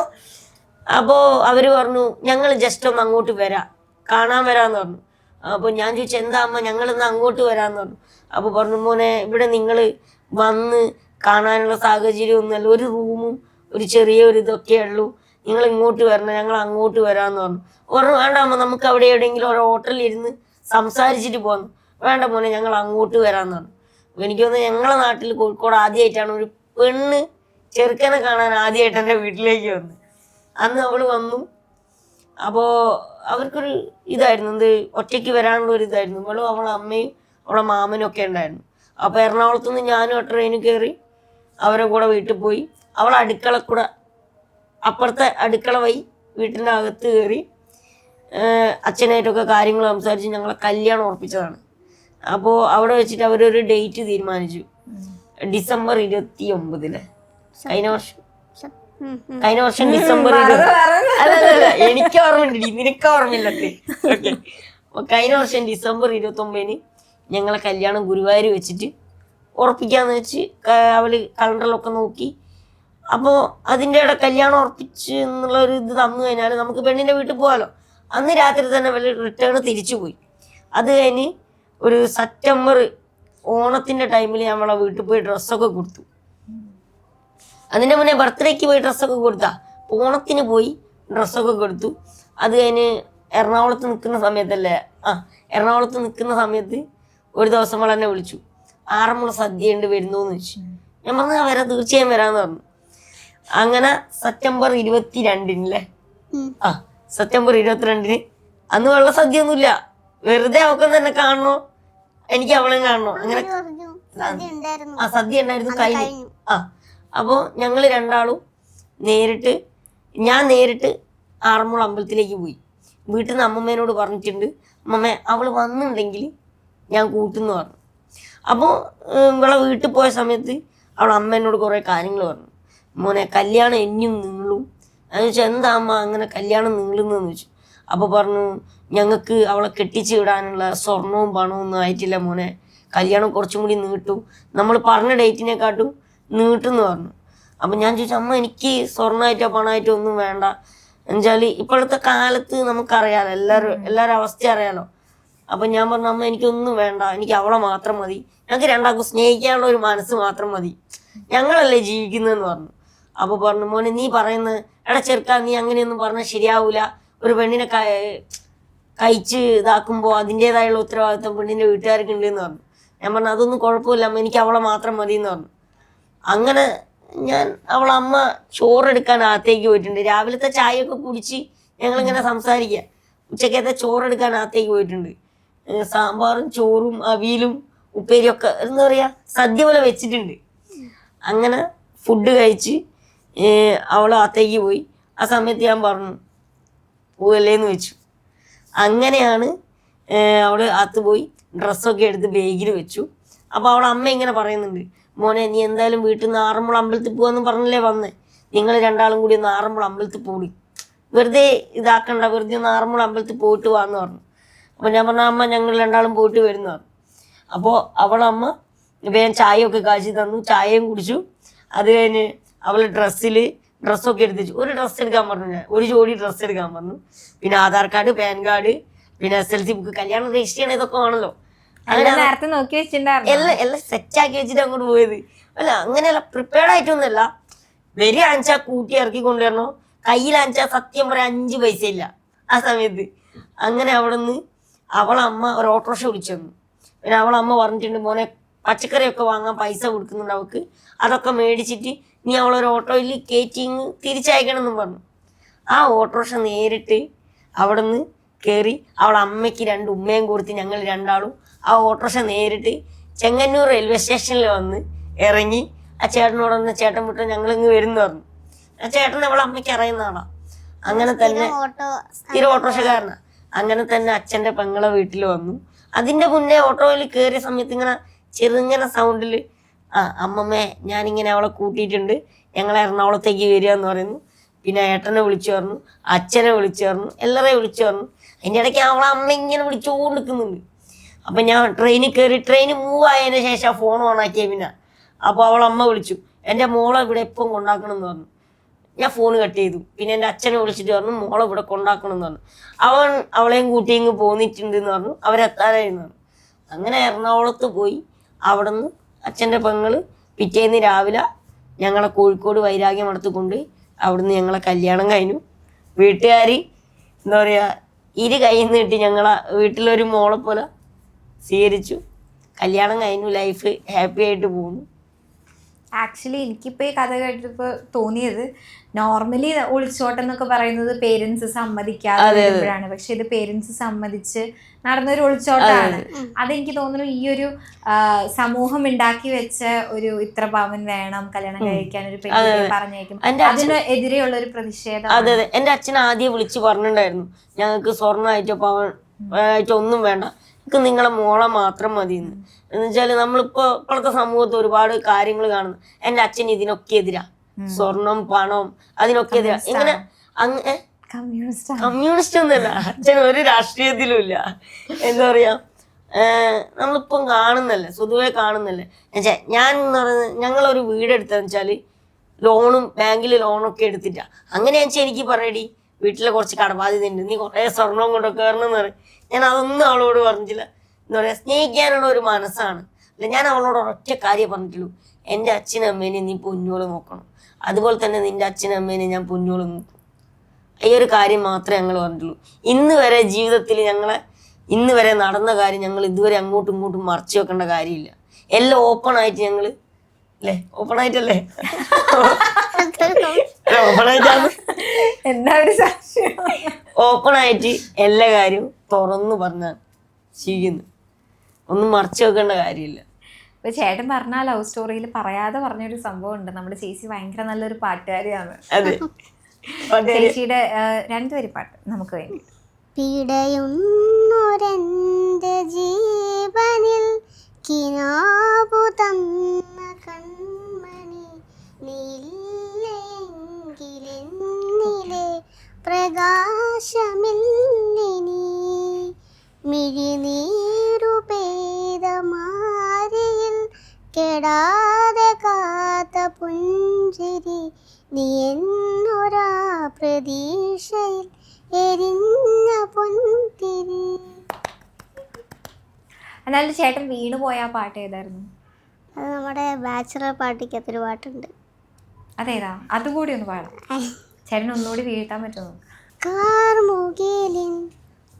അവർ പറഞ്ഞു, ഞങ്ങൾ ജസ്റ്റ് ഒന്ന് അങ്ങോട്ട് വരാം, കാണാൻ വരാമെന്ന് പറഞ്ഞു. അപ്പോൾ ഞാൻ ചോദിച്ചു, എന്താ അമ്മ, ഞങ്ങളിന്ന് അങ്ങോട്ട് വരാമെന്ന് പറഞ്ഞു. അപ്പോൾ പറഞ്ഞു, മോനെ ഇവിടെ നിങ്ങൾ വന്ന് കാണാനുള്ള സാഹചര്യം ഒന്നുമല്ല, ഒരു റൂമും ഒരു ചെറിയൊരു ഇതൊക്കെ ഉള്ളൂ, നിങ്ങൾ ഇങ്ങോട്ട് വരണം, ഞങ്ങൾ അങ്ങോട്ട് വരാമെന്ന് പറഞ്ഞു. വേണ്ട അമ്മ, നമുക്ക് അവിടെ എവിടെയെങ്കിലും ഒരു ഹോട്ടലിൽ ഇരുന്ന് സംസാരിച്ചിട്ട് പോന്നു. വേണ്ട മോനെ, ഞങ്ങൾ അങ്ങോട്ട് വരാമെന്ന് പറഞ്ഞു. അപ്പോൾ എനിക്ക് തോന്നുന്നു ഞങ്ങളെ നാട്ടിൽ കോഴിക്കോട് ആദ്യമായിട്ടാണ് ഒരു പെണ്ണ് ചെറുക്കനെ കാണാൻ ആദ്യമായിട്ട് എൻ്റെ വീട്ടിലേക്ക് വന്നത്. അന്ന് അവൾ വന്നു. അപ്പോൾ അവർക്കൊരു ഇതായിരുന്നു, എന്ത് ഒറ്റയ്ക്ക് വരാനുള്ള ഒരു ഇതായിരുന്നു. അവളും അവളെ അമ്മയും അവളെ മാമനും ഒക്കെ ഉണ്ടായിരുന്നു. അപ്പോൾ എറണാകുളത്തു നിന്ന് ഞാനും ആ ട്രെയിനിൽ കയറി അവരെ കൂടെ വീട്ടിൽ പോയി. അവൾ അടുക്കള കൂടെ അപ്പുറത്തെ അടുക്കള വഴി വീട്ടിൻ്റെ അകത്ത് കയറി അച്ഛനായിട്ടൊക്കെ കാര്യങ്ങൾ സംസാരിച്ച് ഞങ്ങളെ കല്യാണം ഉറപ്പിച്ചതാണ്. അപ്പോൾ അവിടെ വെച്ചിട്ട് അവരൊരു ഡേറ്റ് തീരുമാനിച്ചു, ഡിസംബർ 29. കഴിഞ്ഞ വർഷം ഡിസംബർ 20. അല്ല എനിക്ക് ഓർമ്മയുണ്ട്, നിനക്ക് ഓർമ്മയില്ലൊക്കെ. ഓക്കെ, അപ്പോൾ കഴിഞ്ഞ വർഷം ഡിസംബർ 29 ഞങ്ങളെ കല്യാണം ഗുരുവായൂർ വെച്ചിട്ട് ഉറപ്പിക്കാന്ന് വെച്ച് അവള് കലണ്ടറിലൊക്കെ നോക്കി അപ്പോൾ അതിൻ്റെ ഇടയിൽ കല്യാണം ഉറപ്പിച്ച് എന്നുള്ളൊരു ഇത് തന്നു കഴിഞ്ഞാൽ നമുക്ക് പെണ്ണിൻ്റെ വീട്ടിൽ പോകാമല്ലോ. അന്ന് രാത്രി തന്നെ വലിയ റിട്ടേൺ തിരിച്ചു പോയി. അത് കഴിഞ്ഞ് ഒരു സെപ്റ്റംബർ ഓണത്തിൻ്റെ ടൈമിൽ നമ്മളെ വീട്ടിൽ പോയി ഡ്രസ്സൊക്കെ കൊടുത്തു. അതിൻ്റെ മുന്നേ ബർത്ത്ഡേക്ക് പോയി ഡ്രസ്സൊക്കെ കൊടുത്താ, ഓണത്തിന് പോയി ഡ്രസ്സൊക്കെ കൊടുത്തു. അത് കഴിഞ്ഞ് എറണാകുളത്ത് നിൽക്കുന്ന സമയത്തല്ലേ, എറണാകുളത്ത് നിൽക്കുന്ന സമയത്ത് ഒരു ദിവസം അവൾ എന്നെ വിളിച്ചു, ആറന്മുള സദ്യ ഉണ്ട് വരുന്നോന്ന് ചോദിച്ചു. ഞാൻ പറഞ്ഞു വരാം, തീർച്ചയായും വരാമെന്ന് പറഞ്ഞു. അങ്ങനെ സെപ്റ്റംബർ 22-ന് സെപ്റ്റംബർ 22-ന് അന്ന് വെള്ള സദ്യ ഒന്നുമില്ല, വെറുതെ അവൾക്ക് തന്നെ കാണണോ, എനിക്ക് അവളെ കാണണോ, അങ്ങനെ സദ്യ ഉണ്ടായിരുന്നു കഴിഞ്ഞു. അപ്പോൾ ഞങ്ങൾ രണ്ടാളും ഞാൻ നേരിട്ട് ആറന്മുള അമ്പലത്തിലേക്ക് പോയി. വീട്ടിൽ നിന്ന് അമ്മമ്മേനോട് പറഞ്ഞിട്ടുണ്ട്, അമ്മമ്മ അവൾ വന്നിട്ടുണ്ടെങ്കിൽ ഞാൻ കൂട്ടുന്നു പറഞ്ഞു. അപ്പോൾ ഇവളെ വീട്ടിൽ പോയ സമയത്ത് അവൾ അമ്മേനോട് കുറേ കാര്യങ്ങൾ പറഞ്ഞു. മോനെ കല്യാണം എന്നും നീളും. എന്ന് വെച്ചാൽ എന്താ അമ്മ അങ്ങനെ കല്യാണം നീളുന്നതെന്ന് ചോദിച്ചു. അപ്പോൾ പറഞ്ഞു, ഞങ്ങൾക്ക് അവളെ കെട്ടിച്ച് വിടാനുള്ള സ്വർണവും പണവും ഒന്നും ആയിട്ടില്ല മോനെ, കല്യാണം കുറച്ചും കൂടി നീട്ടും, നമ്മൾ പറഞ്ഞ ഡേറ്റിനെക്കാട്ടും നീട്ടുമെന്ന് പറഞ്ഞു. അപ്പം ഞാൻ ചോദിച്ചു, അമ്മ എനിക്ക് സ്വർണ്ണമായിട്ടോ പണമായിട്ടോ ഒന്നും വേണ്ട. എന്നുവെച്ചാൽ ഇപ്പോഴത്തെ കാലത്ത് നമുക്കറിയാലോ, എല്ലാവരും അവസ്ഥ അറിയാലോ. അപ്പം ഞാൻ പറഞ്ഞു, അമ്മ എനിക്കൊന്നും വേണ്ട, എനിക്ക് അവളെ മാത്രം മതി, ഞങ്ങൾക്ക് രണ്ടാൾക്കും സ്നേഹിക്കാനുള്ള ഒരു മനസ്സ് മാത്രം മതി, ഞങ്ങളല്ലേ ജീവിക്കുന്നതെന്ന് പറഞ്ഞു. അപ്പോൾ പറഞ്ഞു, മോനെ നീ പറയുന്നത് എടാ ചെറുക്കാ, നീ അങ്ങനെയൊന്നും പറഞ്ഞാൽ ശരിയാവൂല, ഒരു പെണ്ണിനെ കഴിച്ച് ഇതാക്കുമ്പോൾ അതിൻ്റെതായുള്ള ഉത്തരവാദിത്വം പെണ്ണിൻ്റെ വീട്ടുകാർക്ക് ഉണ്ടെന്ന് പറഞ്ഞു. ഞാൻ പറഞ്ഞു, അതൊന്നും കുഴപ്പമില്ല അമ്മ, എനിക്ക് അവളെ മാത്രം മതി എന്ന് പറഞ്ഞു. അങ്ങനെ അവളമ്മ ചോറെടുക്കാൻ അകത്തേക്ക് പോയിട്ടുണ്ട്. രാവിലത്തെ ചായയൊക്കെ കുടിച്ച് ഞങ്ങളിങ്ങനെ സംസാരിക്കുക. ഉച്ചക്കത്തെ ചോറെടുക്കാൻ അകത്തേക്ക് പോയിട്ടുണ്ട്. സാമ്പാറും ചോറും അവിയലും ഉപ്പേരിയൊക്കെ എന്താ പറയുക, സദ്യ പോലെ വെച്ചിട്ടുണ്ട്. അങ്ങനെ ഫുഡ് കഴിച്ച് അവൾ അകത്തേക്ക് പോയി. ആ സമയത്ത് ഞാൻ പറഞ്ഞു പോവല്ലേന്ന് വെച്ചു. അങ്ങനെയാണ് അവൾ അകത്ത് പോയി ഡ്രസ്സൊക്കെ എടുത്ത് ബാഗിൽ വെച്ചു. അപ്പോൾ അവളെ അമ്മ ഇങ്ങനെ പറയുന്നുണ്ട്, മോനെ നീ എന്തായാലും വീട്ടിൽ നിന്ന് ആറന്മുള അമ്പലത്തിൽ പോകാന്ന് പറഞ്ഞല്ലേ വന്നേ, നിങ്ങൾ രണ്ടാളും കൂടി ഒന്ന് ആറന്മുള അമ്പലത്തിൽ പോടി, വെറുതെ ഇതാക്കണ്ട, വെറുതെ ഒന്ന് ആറന്മുള അമ്പലത്തിൽ പോയിട്ട് വാന്ന് പറഞ്ഞു. അപ്പോൾ ഞാൻ പറഞ്ഞു, അമ്മ ഞങ്ങൾ രണ്ടാളും പോയിട്ട് വരുന്നു പറഞ്ഞു. അപ്പോൾ അവളമ്മ വേഗം ചായയൊക്കെ കാച്ചി തന്നു, ചായയും കുടിച്ചു. അത് കഴിഞ്ഞ് അവൾ ഡ്രസ്സൊക്കെ എടുത്തു വെച്ചു. ഒരു ഡ്രസ്സ് എടുക്കാൻ പറഞ്ഞു, ഞാൻ ഒരു ജോഡി ഡ്രസ്സ് എടുക്കാൻ പറഞ്ഞു. പിന്നെ ആധാർ കാർഡ്, പാൻ കാർഡ്, പിന്നെ SLC ബുക്ക്, കല്യാണം രജിസ്റ്റർ ചെയ്യണ ഇതൊക്കെ ആണല്ലോ. നേരത്തെ നോക്കി വെച്ചിട്ടുണ്ടായിരുന്നു, എല്ലാം സെറ്റാക്കി വെച്ചിട്ട് അങ്ങോട്ട് പോയത്. അല്ല അങ്ങനെയല്ല, പ്രിപ്പയർഡ് ആയിട്ടൊന്നുമല്ല. വരി അഞ്ചാ കൂട്ടി ഇറക്കി കൊണ്ടുവരണോ, കയ്യിൽ അഞ്ചാ സത്യം പറയാൻ 5 പൈസ ഇല്ല ആ സമയത്ത്. അങ്ങനെ അവിടെ നിന്ന് അവളമ്മ ഒരു ഓട്ടോറിക്ഷ വിളിച്ചു തന്നു. പിന്നെ അവളമ്മ പറഞ്ഞിട്ടുണ്ട്, മോനെ പച്ചക്കറിയൊക്കെ വാങ്ങാൻ പൈസ കൊടുക്കുന്നുണ്ട് അവൾക്ക്, അതൊക്കെ മേടിച്ചിട്ട് നീ അവളൊരു ഓട്ടോയിൽ കയറ്റിങ് തിരിച്ചയക്കണം എന്നും പറഞ്ഞു. ആ ഓട്ടോറിക്ഷ നേരിട്ട് അവിടെ നിന്ന് കയറി അവളമ്മയ്ക്ക് 2 ഉമ്മയും കൊടുത്ത് ഞങ്ങൾ രണ്ടാളും ആ ഓട്ടോറിക്ഷ നേരിട്ട് ചെങ്ങന്നൂർ റെയിൽവേ സ്റ്റേഷനിൽ വന്ന് ഇറങ്ങി. ആ ചേട്ടനോട് വന്ന് ചേട്ടൻ വിട്ടോ ഞങ്ങളിങ്ങ് വരുന്നു പറഞ്ഞു. ആ ചേട്ടൻ അവളെ അമ്മയ്ക്ക് അറിയുന്ന ആളാ. അങ്ങനെ തന്നെ സ്ഥിരം ഓട്ടോറിക്ഷക്കാരനാ. അങ്ങനെ തന്നെ അച്ഛൻ്റെ പെങ്ങളെ വീട്ടിൽ വന്നു. അതിൻ്റെ മുന്നേ ഓട്ടോയിൽ കയറിയ സമയത്ത് ഇങ്ങനെ ചെറുങ്ങനെ സൗണ്ടിൽ, അമ്മമ്മേ ഞാനിങ്ങനെ അവളെ കൂട്ടിയിട്ടുണ്ട്, ഞങ്ങൾ എറണാകുളത്തേക്ക് വരിക എന്ന് പറയുന്നു. പിന്നെ ഏട്ടനെ വിളിച്ചു പറഞ്ഞു, അച്ഛനെ വിളിച്ചു പറഞ്ഞു, എല്ലാവരെയും വിളിച്ചു പറഞ്ഞു. അതിൻ്റെ ഇടയ്ക്ക് അവളെ അമ്മ ഇങ്ങനെ വിളിച്ചുകൊണ്ട് നിൽക്കുന്നുണ്ട്. അപ്പം ഞാൻ ട്രെയിനിൽ കയറി, ട്രെയിൻ മൂവ് ആയതിനു ശേഷം ഫോൺ ഓണാക്കിയ. പിന്നെ അപ്പോൾ അവളമ്മ വിളിച്ചു, എൻ്റെ മോളെ ഇവിടെ എപ്പം കൊണ്ടാക്കണം എന്ന് പറഞ്ഞു. ഞാൻ ഫോൺ കട്ട് ചെയ്തു. പിന്നെ എൻ്റെ അച്ഛനെ വിളിച്ചിട്ട് പറഞ്ഞു, മോളെ ഇവിടെ കൊണ്ടാക്കണം എന്ന് പറഞ്ഞു. അവളെയും കൂട്ടി ഇങ്ങ് പോന്നിട്ടുണ്ട് എന്ന് പറഞ്ഞു. അവരെത്താനായിരുന്നു പറഞ്ഞു. അങ്ങനെ എറണാകുളത്ത് പോയി. അവിടെ നിന്ന് അച്ഛൻ്റെ പെങ്ങൾ പിറ്റേന്ന് രാവിലെ ഞങ്ങളെ കോഴിക്കോട് വൈരാഗ്യം അടുത്ത് കൊണ്ട് അവിടുന്ന് ഞങ്ങളെ കല്യാണം കഴിഞ്ഞു. വീട്ടുകാർ എന്താ പറയുക, ഇരു കയ്യിൽ നിന്ന് കിട്ടി ഞങ്ങളെ വീട്ടിലൊരു മോളെ പോലെ സ്വീകരിച്ചു. കല്യാണം കഴിഞ്ഞു, ലൈഫ് ഹാപ്പി ആയിട്ട് പോകുന്നു. ആക്ച്വലി എനിക്കിപ്പോൾ ഈ കഥ കേട്ടപ്പോൾ തോന്നിയത്, നോർമലി ഒളിച്ചോട്ടം എന്നൊക്കെ പറയുന്നത് പേരൻസ് സമ്മതിക്കാതെ വരുമ്പോഴാണ്. പക്ഷെ ഇത് പേരൻസ് സമ്മതിച്ച് നടന്നൊരു ഒളിച്ചോട്ടമാണ്. അതെനിക്ക് തോന്നുന്നു ഈ ഒരു സമൂഹം ഉണ്ടാക്കി വെച്ച ഒരു ഇത്ര പവൻ വേണം കല്യാണം കഴിക്കാൻ ഒരു പെൺകുട്ടിയെ പറഞ്ഞേക്കും, അതിന് എതിരെയുള്ള ഒരു പ്രതിഷേധം. അതെ അതെ, എൻ്റെ അച്ഛൻ ആദ്യം വിളിച്ച് പറഞ്ഞിട്ടുണ്ടായിരുന്നു, ഞങ്ങൾക്ക് സ്വർണ്ണമായിട്ടോ പവൻ ആയിട്ടോ ഒന്നും വേണ്ട, എനിക്ക് നിങ്ങളെ മോളെ മാത്രം മതി എന്ന്. എന്ന് വെച്ചാൽ നമ്മളിപ്പോൾ ഇപ്പോഴത്തെ സമൂഹത്ത് ഒരുപാട് കാര്യങ്ങൾ കാണുന്നു. എൻ്റെ അച്ഛൻ ഇതിനൊക്കെ എതിരാ, സ്വർണം പണം അതിനൊക്കെ എതിരാ. ഇങ്ങനെ കമ്മ്യൂണിസ്റ്റ് ഒന്നുമല്ല അച്ഛൻ, ഒരു രാഷ്ട്രീയത്തിലും ഇല്ല. എന്താ പറയാ, നമ്മളിപ്പം കാണുന്നല്ലേ, പൊതുവെ കാണുന്നല്ലേ. എന്നുവെച്ചാൽ ഞാൻ എന്ന് പറയുന്നത്, ഞങ്ങളൊരു വീടെടുത്തതെന്ന് വെച്ചാൽ ലോണും ബാങ്കിൽ ലോണൊക്കെ എടുത്തിട്ടാ. അങ്ങനെയാണെന്ന് വെച്ചാൽ എനിക്ക് പറയടി വീട്ടിലെ കുറച്ച് കടബാധ്യത ഉണ്ട്, നീ കുറേ സ്വർണം കൊണ്ടൊക്കെ വരണമെന്ന് പറയും. ഞാൻ അതൊന്നും അവളോട് പറഞ്ഞില്ല. എന്താ പറയുക, സ്നേഹിക്കാനുള്ള ഒരു മനസ്സാണ്. അല്ല, ഞാൻ അവളോട് ഒരൊറ്റ കാര്യം പറഞ്ഞിട്ടുള്ളൂ, എൻ്റെ അച്ഛനും അമ്മേനെ നീ പൊന്നോള് നോക്കണം, അതുപോലെ തന്നെ നിൻ്റെ അച്ഛനും അമ്മേനെ ഞാൻ പൊന്നോള് നോക്കും. ഈ ഒരു കാര്യം മാത്രമേ ഞങ്ങൾ പറഞ്ഞിട്ടുള്ളൂ. ഇന്ന് വരെ ജീവിതത്തിൽ ഇന്ന് വരെ നടന്ന കാര്യം ഞങ്ങൾ ഇതുവരെ അങ്ങോട്ടും ഇങ്ങോട്ടും മറച്ചു വെക്കേണ്ട കാര്യമില്ല. എല്ലാം ഓപ്പൺ ആയിട്ട് ഞങ്ങൾ അല്ലേ, ഓപ്പൺ ആയിട്ടല്ലേ, ഓപ്പൺ ആയിട്ടാണ്, എന്താ ഒരു സാക്ഷ്യം. ഓപ്പൺ ആയിട്ട് എല്ലാ കാര്യവും തുറന്നു പറഞ്ഞാൽ ചെയ്യുന്നു. ഒന്നും മറച്ചു വെക്കേണ്ട കാര്യമില്ല. ഇപ്പൊ ചേട്ടൻ പറഞ്ഞ ലവ് സ്റ്റോറിയിൽ പറയാതെ പറഞ്ഞൊരു സംഭവം ഉണ്ട്. നമ്മുടെ ചേച്ചി ഭയങ്കര നല്ലൊരു പാട്ടുകാരിയാണ്. അതെ, ചേച്ചിയുടെ 2 വരി പാട്ട് നമുക്ക് വേണ്ടി. പിടയുന്നൊരെന്റെ ജീവനിൽ കിനാബു തന്ന കൺമണി, നീലെങ്കിലെന്നിലെ പ്രകാശമില്ലിനി, മിഴിനീരു പെയ്ത മാരിയിൽ കെടാതെ കാത്ത പുഞ്ചിരി, നീ എന്നൊരാ പ്രതീക്ഷയിൽ എരിഞ്ഞ പൊൻതിരി. എന്നാലും ചേട്ടൻ വീണു പോയ ആ പാട്ട് ഏതായിരുന്നു? അത് നമ്മുടെ ബാച്ചുലർ പാർട്ടിക്കകത്തൊരു പാട്ടുണ്ട്. അതേതാ? അതുകൂടി ഒന്ന് പാടാം. ചേട്ടൻ ഒന്നുകൂടി വീഴ്ത്താൻ പറ്റുമോ? കാർമുകിലിൻ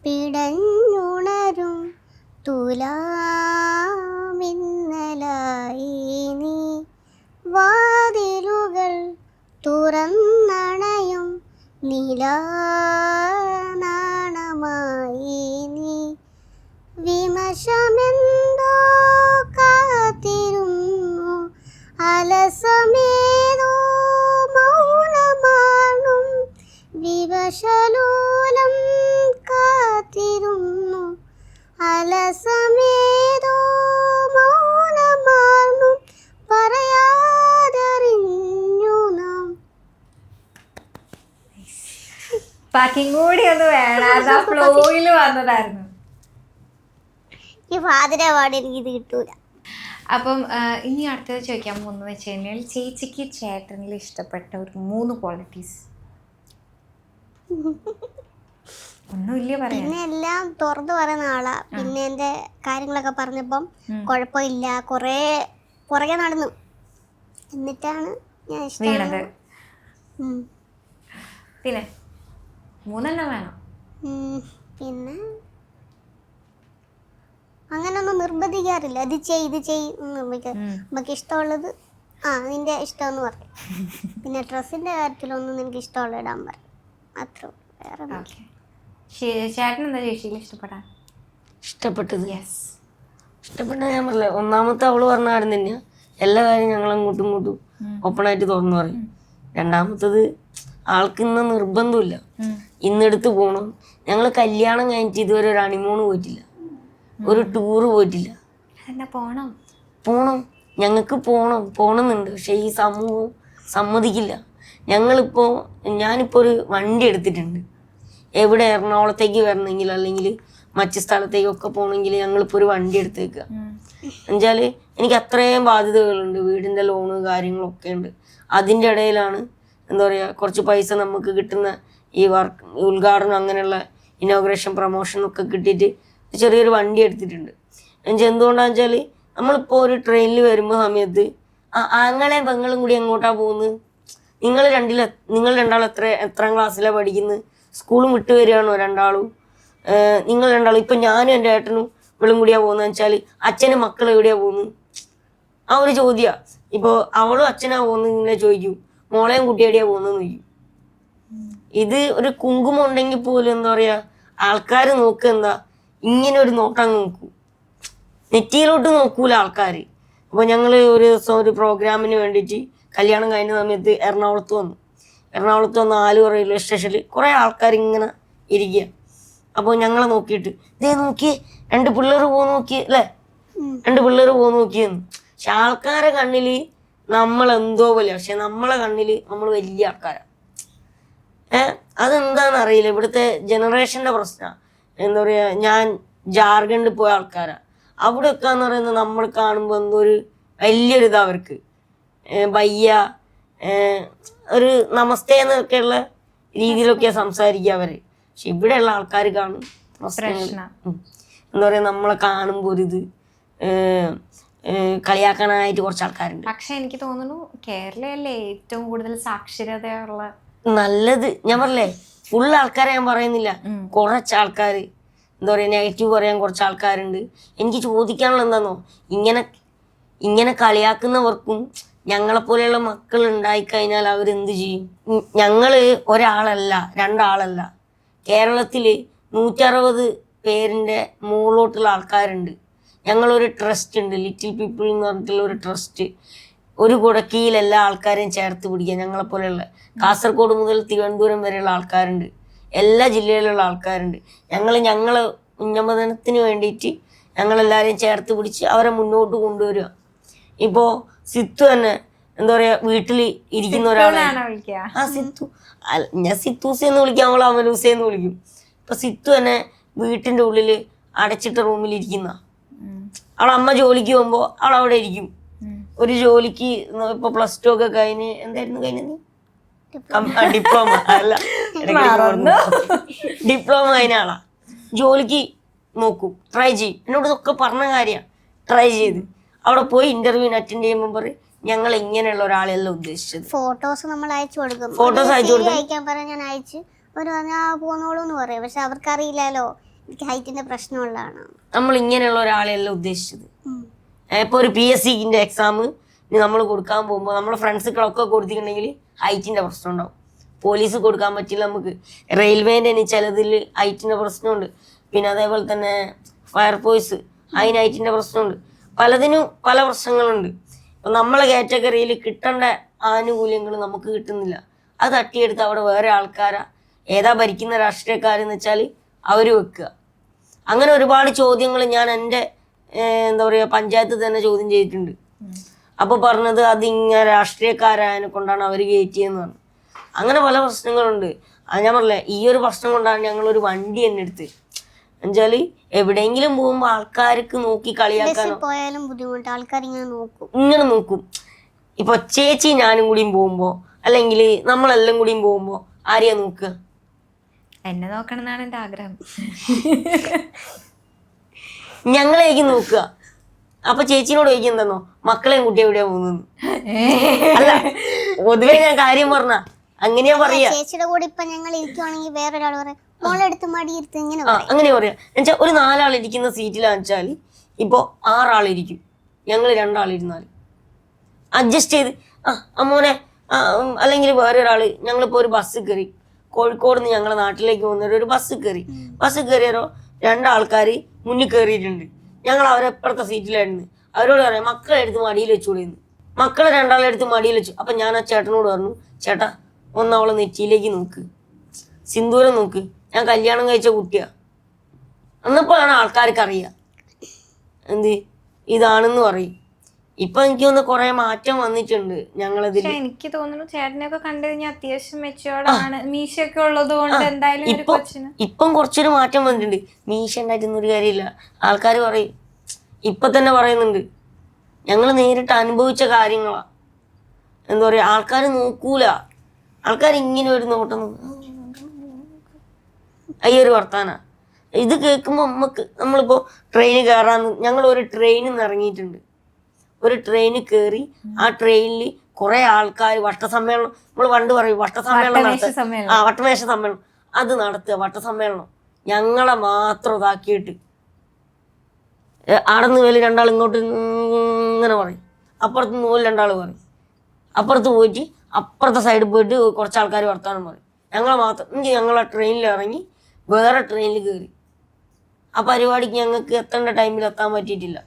പിടഞ്ഞുണരും തുലാമിന്നലായി നീ, വാതിലുകൾ തുറന്നണയും നിലാനാണമായി നീ, വിമശമെന്തോ കാത്തിരുന്നു, അലസമേതോ മൗനമാണും, വിവശലോലം കാത്തിരുന്നു, അലസമേതോ മൗനമാണും, പറയാതറിഞ്ഞു നാം. ബാക്കിയും കൂടി ഒന്ന് വേണം, ആ ഫ്ലോയിൽ വന്നതായിരുന്നു. ഈ ഫാദരെ പാടി എനിക്ക് ഇത് കിട്ടൂല. അപ്പം ഇനി അടുത്തത് ചോദിക്കാൻ പോകുന്നത് വെച്ച് കഴിഞ്ഞാൽ, ചേച്ചിക്ക് ചേട്ടനിൽ ഇഷ്ടപ്പെട്ട ഒരു 3 ക്വാളിറ്റീസ്. ഒന്നുമില്ല പറയാൻ. പിന്നെ എല്ലാം തുറന്നു പറയുന്ന ആളാ. പിന്നെ എന്റെ കാര്യങ്ങളൊക്കെ പറഞ്ഞപ്പം കുഴപ്പമില്ല, കൊറേ പുറകെ നടന്നു, എന്നിട്ടാണ് ഞാൻ വീണത്. ഉം. പിന്നെ 3 വേണം. പിന്നെ അങ്ങനൊന്നും നിർബന്ധിക്കാറില്ല, ഇത് ചെയ് ഇത് ചെയ് നമുക്ക് ഇഷ്ടമുള്ളത് നിന്റെ ഇഷ്ടമെന്ന് പറയും. പിന്നെ ഡ്രസ്സിന്റെ കാര്യത്തിലൊന്നും നിനക്ക് ഇഷ്ടമുള്ള ഇടാൻ പറയും, അത്ര. വേറെ ചേട്ടൻ എന്താ ചേച്ചിയിൽ ഇഷ്ടപ്പെടാൻ ഇഷ്ടപ്പെട്ടത്? ഇഷ്ടപ്പെട്ട ഞാൻ പറഞ്ഞില്ല, ഒന്നാമത്തെ അവള് പറഞ്ഞ കാര്യം തന്നെയാ, എല്ലാ കാര്യം ഞങ്ങൾ അങ്ങോട്ടും ഇങ്ങോട്ടും ഓപ്പണായിട്ട് തുറന്നു പറയും. രണ്ടാമത്തത് ആൾക്ക് ഇന്ന് നിർബന്ധമില്ല ഇന്നെടുത്ത് പോകണം. ഞങ്ങൾ കല്യാണം കഴിഞ്ഞിട്ട് ഇതുവരെ ഒരു ഹണിമൂൺ പോയിട്ടില്ല, ഒരു ടൂറ് പോയിട്ടില്ല. പോണം, ഞങ്ങൾക്ക് പോണമെന്നുണ്ട്, പക്ഷെ ഈ സമൂഹം സമ്മതിക്കില്ല. ഞാനിപ്പോൾ ഒരു വണ്ടി എടുത്തിട്ടുണ്ട്, എവിടെ എറണാകുളത്തേക്ക് വരണമെങ്കിൽ അല്ലെങ്കിൽ മറ്റു സ്ഥലത്തേക്കൊക്കെ പോകണമെങ്കിൽ ഞങ്ങളിപ്പോൾ ഒരു വണ്ടി എടുത്തേക്കുക. എന്നുവെച്ചാൽ എനിക്ക് അത്രയും ബാധ്യതകളുണ്ട്, വീടിൻ്റെ ലോണ് കാര്യങ്ങളൊക്കെ ഉണ്ട്. അതിൻ്റെ ഇടയിലാണ് എന്താ പറയുക, കുറച്ച് പൈസ നമുക്ക് കിട്ടുന്ന ഈ വർക്ക് ഉദ്ഘാടനം അങ്ങനെയുള്ള ഇനോഗ്രേഷൻ പ്രൊമോഷനൊക്കെ കിട്ടിയിട്ട് ചെറിയൊരു വണ്ടി എടുത്തിട്ടുണ്ട്. എന്നുവെച്ചാൽ എന്തുകൊണ്ടാണെന്ന് വെച്ചാൽ നമ്മളിപ്പോൾ ഒരു ട്രെയിനിൽ വരുമ്പോൾ സമയത്ത് ആങ്ങളെയും പെങ്ങളും കൂടി എങ്ങോട്ടാണ് പോകുന്നത്? നിങ്ങൾ രണ്ടാളും എത്രാം ക്ലാസ്സിലാണ് പഠിക്കുന്നത്? സ്കൂളും വിട്ട് വരികയാണോ രണ്ടാളും? നിങ്ങൾ രണ്ടാളും ഇപ്പം ഞാനും എൻ്റെ ഏട്ടനും ഇവളും കൂടിയാണ് പോകുന്നതെന്ന് വെച്ചാൽ അച്ഛനും മക്കളും എവിടെയാണ് പോകുന്നത്? ആ ഒരു ചോദ്യമാണ്. ഇപ്പോൾ അവളും അച്ഛനാ പോകുന്നത് ഇങ്ങനെ ചോദിക്കും, മോളെയും കുട്ടിയെവിടെയാണ് പോകുന്നതെന്ന് ചോദിക്കും. ഇത് ഒരു കുങ്കുമം ഉണ്ടെങ്കിൽ പോലും എന്താ പറയുക, ആൾക്കാർ നോക്കുക എന്താ, ഇങ്ങനെ ഒരു നോട്ടം നോക്കൂ, നെറ്റിയിലോട്ട് നോക്കൂല ആൾക്കാർ. അപ്പോൾ ഞങ്ങൾ ഒരു ദിവസം ഒരു പ്രോഗ്രാമിന് വേണ്ടിയിട്ട് കല്യാണം കഴിഞ്ഞ സമയത്ത് എറണാകുളത്ത് വന്ന് ആലുവ റെയിൽവേ സ്റ്റേഷനിൽ കുറേ ആൾക്കാർ ഇങ്ങനെ ഇരിക്കുക. അപ്പോൾ ഞങ്ങളെ നോക്കിയിട്ട് ഇതേ നോക്കിയേ 2 പിള്ളേർ പോകുന്ന നോക്കിയേ അല്ലേ, 2 പിള്ളേർ പോകുന്ന നോക്കിയെന്ന്. പക്ഷെ ആൾക്കാരെ കണ്ണിൽ നമ്മളെന്തോ പോലെ, പക്ഷെ നമ്മളെ കണ്ണിൽ നമ്മൾ വലിയ ആൾക്കാരാണ്. അതെന്താണെന്ന് അറിയില്ല, ഇവിടുത്തെ ജനറേഷൻ്റെ പ്രശ്നമാണ്. എന്താ പറയുക, ഞാൻ ജാർഖണ്ഡിൽ പോയ ആൾക്കാരാണ്. അവിടെയൊക്കെ എന്ന് പറയുന്നത് നമ്മൾ കാണുമ്പോൾ എന്തോ ഒരു വലിയൊരിതാ അവർക്ക്, ബയ്യ ഒരു നമസ്തേ എന്നൊക്കെയുള്ള രീതിയിലൊക്കെയാണ് സംസാരിക്കുക അവര്. പക്ഷെ ഇവിടെയുള്ള ആൾക്കാർ കാണും പ്രശ്നങ്ങൾ. എന്താ പറയാ, നമ്മളെ കാണുമ്പോൾ ഒരു ഇത് കളിയാക്കാനായിട്ട് കുറച്ച് ആൾക്കാരുണ്ട്. പക്ഷെ എനിക്ക് തോന്നുന്നു കേരളയല്ലേ ഏറ്റവും കൂടുതൽ സാക്ഷരതയുള്ള നല്ലത്. ഞാൻ പറഞ്ഞില്ലേ, ഫുൾ ആൾക്കാരെ ഞാൻ പറയുന്നില്ല, കുറച്ച് ആൾക്കാർ എന്താ പറയാ നെഗറ്റീവ് പറയാൻ കുറച്ച് ആൾക്കാരുണ്ട്. എനിക്ക് ചോദിക്കാനുള്ള എന്താന്നോ, ഇങ്ങനെ കളിയാക്കുന്നവർക്കും ഞങ്ങളെപ്പോലെയുള്ള മക്കൾ ഉണ്ടായിക്കഴിഞ്ഞാൽ അവരെന്ത് ചെയ്യും? ഞങ്ങള് ഒരാളല്ല, രണ്ടാളല്ല, കേരളത്തില് 160 പേരിന്റെ മുകളിലോട്ടുള്ള ആൾക്കാരുണ്ട്. ഞങ്ങളൊരു ട്രസ്റ്റ് ഉണ്ട്, ലിറ്റിൽ പീപ്പിൾ എന്ന് പറഞ്ഞിട്ടുള്ള ഒരു ട്രസ്റ്റ്. ഒരു കുടക്കീയിൽ എല്ലാ ആൾക്കാരെയും ചേർത്ത് പിടിക്കുക. ഞങ്ങളെപ്പോലെയുള്ള കാസർഗോഡ് മുതൽ തിരുവനന്തപുരം വരെയുള്ള ആൾക്കാരുണ്ട്, എല്ലാ ജില്ലയിലുള്ള ആൾക്കാരുണ്ട്. ഞങ്ങളെ ഉന്നമനത്തിന് വേണ്ടിയിട്ട് ഞങ്ങളെല്ലാവരെയും ചേർത്ത് പിടിച്ച് അവരെ മുന്നോട്ട് കൊണ്ടുവരിക. ഇപ്പോൾ സിത്തു തന്നെ എന്താ പറയാ, വീട്ടിൽ ഇരിക്കുന്ന ഒരാളാണ്. സിത്തു, ഞാൻ സിത്തൂസി എന്ന് വിളിക്കാം, അവൾ അമലൂസി എന്ന് വിളിക്കും. ഇപ്പൊ സിത്തു തന്നെ വീട്ടിന്റെ ഉള്ളില് അടച്ചിട്ട റൂമിൽ ഇരിക്കുന്ന അവളെ അമ്മ ജോലിക്ക് പോകുമ്പോ അവൾ അവിടെ ഇരിക്കും. ഒരു ജോലിക്ക് ഇപ്പൊ +2 ഒക്കെ കഴിഞ്ഞ് എന്തായിരുന്നു കഴിഞ്ഞത്, ഡിപ്ലോമ അല്ല, ഡിപ്ലോമ കഴിഞ്ഞ ആളാ. ജോലിക്ക് നോക്കും, ട്രൈ ചെയ്യും. എന്നോട് ഇതൊക്കെ പറഞ്ഞ കാര്യമാണ്. ട്രൈ ചെയ്ത് അവിടെ പോയി ഇന്റർവ്യൂവിന് അറ്റൻഡ് ചെയ്യുമ്പോൾ പറയും, ഞങ്ങൾ ഇങ്ങനെയുള്ള ഒരാളെയല്ല ഉദ്ദേശിച്ചത്. ഫോട്ടോസ് നമ്മൾ അയച്ചു കൊടുക്കും, ഫോട്ടോസ് അയക്കാൻ പറഞ്ഞാൽ ഞാൻ അയച്ചു ഒരു പോന്നോളൂ എന്ന് പറയും. പക്ഷെ അവർക്കറിയില്ലല്ലോ എനിക്ക് ഹൈറ്റിന്റെ പ്രശ്നമുള്ളതാണ്. നമ്മൾ ഇങ്ങനെയുള്ള ഒരാളെയല്ല ഉദ്ദേശിച്ചത്. ഇപ്പൊ ഒരു PSCന്റെ എക്സാം നമ്മൾ കൊടുക്കാൻ പോകുമ്പോൾ നമ്മളെ ഫ്രണ്ട്സുകളൊക്കെ കൊടുത്തിട്ടുണ്ടെങ്കിൽ ഹൈറ്റിന്റെ പ്രശ്നം ഉണ്ടാവും. പോലീസ് കൊടുക്കാൻ പറ്റില്ല നമുക്ക്. റെയിൽവേന്റെ ചിലതിൽ ഹൈറ്റിന്റെ പ്രശ്നമുണ്ട്. പിന്നെ അതേപോലെ തന്നെ ഫയർഫോഴ്സ്, അതിന് ഹൈറ്റിന്റെ പ്രശ്നമുണ്ട്. പലതിനും പല പ്രശ്നങ്ങളുണ്ട്. നമ്മളെ കാറ്റഗറിയിൽ കിട്ടേണ്ട ആനുകൂല്യങ്ങൾ നമുക്ക് കിട്ടുന്നില്ല. അത് തട്ടിയെടുത്ത് അവിടെ വേറെ ആൾക്കാരാ, ഏതാ ഭരിക്കുന്ന രാഷ്ട്രീയക്കാരെന്ന് വെച്ചാൽ അവർ വെക്കുക. അങ്ങനെ ഒരുപാട് ചോദ്യങ്ങൾ ഞാൻ എൻ്റെ എന്താ പറയുക പഞ്ചായത്ത് തന്നെ ചോദ്യം ചെയ്തിട്ടുണ്ട്. അപ്പോൾ പറഞ്ഞത് അതിങ്ങനെ രാഷ്ട്രീയക്കാരായതിനെ കൊണ്ടാണ് അവർ കയറ്റിയെന്ന് പറഞ്ഞു. അങ്ങനെ പല പ്രശ്നങ്ങളുണ്ട്. അത് ഞാൻ പറഞ്ഞില്ലേ, ഈ ഒരു പ്രശ്നം കൊണ്ടാണ് ഞങ്ങളൊരു വണ്ടി തന്നെ എടുത്ത്. എന്നുവെച്ചാല് എവിടെയെങ്കിലും പോകുമ്പോ ആൾക്കാർക്ക് നോക്കി കളിയാക്കാനോ പോയാലും ബുദ്ധിമുട്ട്, ആൾക്കാർ ഇങ്ങനെ നോക്കും. ഇപ്പൊ ചേച്ചി ഞാനും കൂടിയും പോകുമ്പോ, അല്ലെങ്കിൽ നമ്മളെല്ലാം കൂടിയും പോകുമ്പോ ആരെയാ നോക്കുക? എന്നെ നോക്കണം എന്നാണ് എന്റെ ആഗ്രഹം. ഞങ്ങളേക്ക് നോക്കുക. അപ്പൊ ചേച്ചിനോട് ചോദിക്കുന്നോ മക്കളെയും കുട്ടി എവിടെയാ പോകുന്നത്? അല്ല, പൊതുവെ ഞാൻ കാര്യം പറഞ്ഞ അങ്ങനെയാ പറയാ. ചേച്ചിയുടെ കൂടെ ഇപ്പൊ ഞങ്ങൾ ഇരിക്കുവാണെങ്കിൽ വേറൊരാൾ പറയാം മോളെടുത്ത് മടിയെടുത്ത് അങ്ങനെ പറയാ. എന്നുവെച്ചാൽ ഒരു 4 ആൾ ഇരിക്കുന്ന സീറ്റിലാന്ന് വെച്ചാൽ ഇപ്പൊ 6 ആളിരിക്കും. ഞങ്ങൾ 2 ആളിരുന്നാൽ അഡ്ജസ്റ്റ് ചെയ്ത് അമ്മോനെ അല്ലെങ്കിൽ വേറൊരാള്. ഞങ്ങളിപ്പോ ഒരു ബസ് കയറി, കോഴിക്കോട് നിന്ന് ഞങ്ങളെ നാട്ടിലേക്ക് പോകുന്ന ഒരു ബസ് കയറിയാരോ 2 ആൾക്കാർ മുന്നിൽ കയറിയിട്ടുണ്ട്. ഞങ്ങൾ അവരെപ്പുറത്തെ സീറ്റിലായിരുന്നു. അവരോട് പറയാം മക്കളെ എടുത്ത് മടിയിൽ വെച്ചുകൂടിയെന്ന്. മക്കളെ 2 ആളെ എടുത്ത് മടിയിൽ വെച്ചു. അപ്പൊ ഞാൻ ആ ചേട്ടനോട് പറഞ്ഞു, ചേട്ടാ ഒന്ന് അവളെ നെറ്റിയിലേക്ക് നോക്ക്, സിന്ദൂരം നോക്ക്, ഞാൻ കല്യാണം കഴിച്ച കുട്ടിയാ. എന്നപ്പോഴാണ് ആൾക്കാർക്ക് അറിയുക എന്ത് ഇതാണെന്ന് പറയും. ഇപ്പൊ എനിക്ക് തോന്നുന്നു കുറെ മാറ്റം വന്നിട്ടുണ്ട് ഞങ്ങളതിൽ. എനിക്ക് തോന്നുന്നു ചേട്ടനെയൊക്കെ കണ്ടു കഴിഞ്ഞാൽ അത്യാവശ്യം മെച്ചുവേർഡാണ്, മീശയൊക്കെ ഉള്ളത് കൊണ്ട് എന്തായാലും ഇപ്പം കുറച്ചൊരു മാറ്റം വന്നിട്ടുണ്ട്. മീശ ഉണ്ടായിട്ടൊന്നും ഒരു കാര്യമില്ല. ആൾക്കാർ പറയും, ഇപ്പൊ തന്നെ പറയുന്നുണ്ട്, ഞങ്ങൾ നേരിട്ട് അനുഭവിച്ച കാര്യങ്ങളാ. എന്താ പറയാ, ആൾക്കാർ നോക്കൂല. ആൾക്കാർ ഇങ്ങനെ ഒരു നോട്ടം, അയ്യൊരു വർത്താന. ഇത് കേൾക്കുമ്പോൾ നമ്മളിപ്പോ ട്രെയിന് കയറാൻ, ഞങ്ങൾ ഒരു ട്രെയിനിൽ നിന്ന് ഇറങ്ങിയിട്ടുണ്ട്. ഒരു ട്രെയിനിൽ കയറി ആ ട്രെയിനിൽ കുറെ ആൾക്കാർ വട്ടസമ്മേളനം, നമ്മൾ പണ്ട് പറയും വട്ടസമ്മേളനം വട്ടമേശ സമ്മേളനം, അത് നടത്തുക. വട്ടസമ്മേളനം ഞങ്ങളെ മാത്രം ഇതാക്കിയിട്ട് ആടന്ന് വേല് 2 ആൾ ഇങ്ങോട്ട് ഇങ്ങനെ പറയും, അപ്പുറത്ത് നൂല് 2 ആൾ പറയും, അപ്പുറത്ത് പോയിട്ട് അപ്പുറത്തെ സൈഡിൽ പോയിട്ട് കുറച്ച് ആൾക്കാർ വർത്താനം പറയും. ഞങ്ങളെ മാത്രം ഞങ്ങളെ ട്രെയിനിൽ ഇറങ്ങി വേറെ ട്രെയിനിൽ കയറി. ആ പരിപാടിക്ക് ഞങ്ങൾക്ക് എത്തേണ്ട ടൈമിൽ എത്താൻ പറ്റിയിട്ടില്ല.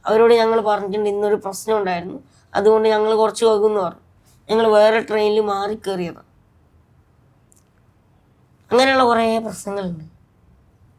അവരോട് ഞങ്ങൾ പറഞ്ഞിട്ടുണ്ട് ഇന്നൊരു പ്രശ്നം ഉണ്ടായിരുന്നു, അതുകൊണ്ട് ഞങ്ങൾ കുറച്ച് വൈകുമെന്ന് പറഞ്ഞു. ഞങ്ങൾ വേറെ ട്രെയിനിൽ മാറി കയറിയതാണ്. അങ്ങനെയുള്ള കുറേ പ്രശ്നങ്ങളുണ്ട്.